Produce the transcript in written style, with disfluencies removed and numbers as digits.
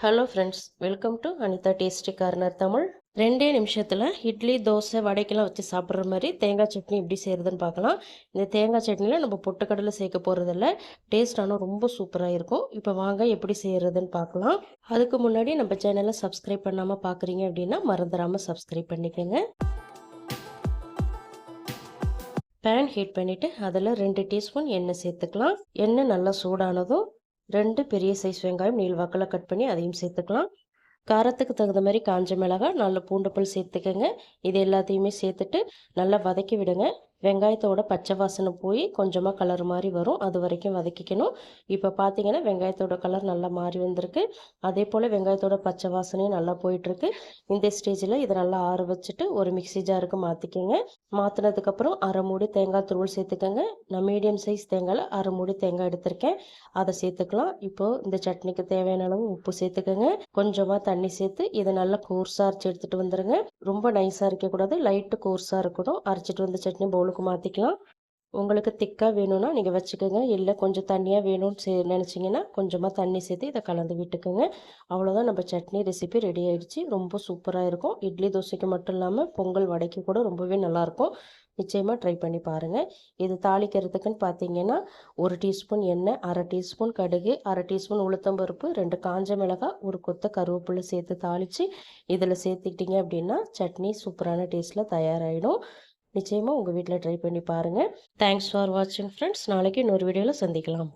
Hello friends, welcome to Anitha tasty corner Tamil. 2 நிமிஷத்தில் இட்லி, தோசை, வடைக்கெல்லாம் வச்சு சாப்பிட்ற மாதிரி தேங்காய் சட்னி எப்படி செய்கிறதுன்னு பார்க்கலாம். இந்த தேங்காய் சட்னியில் நம்ம பொட்டுக்கடலை சேர்க்க போகிறதில்ல. டேஸ்ட் ஆனால் ரொம்ப சூப்பராக இருக்கும். இப்போ வாங்க எப்படி செய்கிறதுன்னு பார்க்கலாம். அதுக்கு முன்னாடி நம்ம சேனலை சப்ஸ்கிரைப் பண்ணாமல் பார்க்குறீங்க அப்படின்னா மறந்துடாமல் சப்ஸ்கிரைப் பண்ணிக்கோங்க. பேன் ஹீட் பண்ணிவிட்டு அதில் 2 டீஸ்பூன் எண்ணெய் சேர்த்துக்கலாம். எண்ணெய் நல்லா சூடானதும் 2 பெரிய சைஸ் வெங்காயம் நீள்வாக்கில் கட் பண்ணி அதையும் சேர்த்துக்கலாம். காரத்துக்கு தகுந்த மாதிரி காஞ்ச மிளகாய், 4 பூண்டு பல் சேர்த்துக்கங்க. இது எல்லாத்தையுமே சேர்த்துட்டு நல்லா வதக்கி விடுங்க. வெங்காயத்தோட பச்சை வாசனை போய் கொஞ்சமாக கலர் மாதிரி வரும், அது வரைக்கும் வதக்கிக்கணும். இப்போ பார்த்தீங்கன்னா வெங்காயத்தோட கலர் நல்லா மாறி வந்திருக்கு. அதே போல் வெங்காயத்தோட பச்சை வாசனையும் நல்லா போயிட்டுருக்கு. இந்த ஸ்டேஜில் இதை நல்லா ஆற வச்சுட்டு ஒரு மிக்ஸி ஜாருக்கு மாற்றிக்கோங்க. மாற்றினதுக்கப்புறம் அரை மூடி தேங்காய் துருவல் சேர்த்துக்கோங்க. நான் மீடியம் சைஸ் தேங்காயில் அரை மூடி தேங்காய் எடுத்திருக்கேன், அதை சேர்த்துக்கலாம். இப்போது இந்த சட்னிக்கு தேவையான அளவு உப்பு சேர்த்துக்கோங்க. கொஞ்சமாக தண்ணி சேர்த்து இதை நல்லா கோர்ஸாக அரைச்சி எடுத்துகிட்டு வந்துடுங்க. ரொம்ப நைஸாக இருக்கக்கூடாது, லைட்டு கோர்ஸாக இருக்கணும். அரைச்சிட்டு வந்த சட்னி பவுலுக்கு மாற்றிக்கலாம். உங்களுக்கு திக்காக வேணும்னா நீங்கள் வச்சுக்கோங்க, இல்லை கொஞ்சம் தண்ணியாக வேணும்னு நினச்சிங்கன்னா கொஞ்சமாக தண்ணி சேர்த்து இதை கலந்து விட்டுக்கோங்க. அவ்வளோதான், நம்ம சட்னி ரெசிபி ரெடி ஆகிடுச்சு. ரொம்ப சூப்பராக இருக்கும். இட்லி தோசைக்கு மட்டும் இல்லாமல் பொங்கல் வடைக்கு கூட ரொம்பவே நல்லாயிருக்கும். நிச்சயமாக ட்ரை பண்ணி பாருங்கள். இது தாளிக்கிறதுக்குன்னு பார்த்தீங்கன்னா 1 டீஸ்பூன் எண்ணெய், அரை டீஸ்பூன் கடுகு, அரை டீஸ்பூன் உளுத்தம்பருப்பு, 2 காஞ்ச மிளகாய், ஒரு கொத்த கருவேப்பிலை சேர்த்து தாளித்து இதில் சேர்த்துக்கிட்டிங்க அப்படின்னா சட்னி சூப்பரான டேஸ்ட்டில் தயாராகிடும். நிச்சயமாக உங்கள் வீட்டில் ட்ரை பண்ணி பாருங்கள். தேங்க்ஸ் ஃபார் வாட்சிங் ஃப்ரெண்ட்ஸ். நாளைக்கு இன்னொரு வீடியோவில் சந்திக்கலாம்.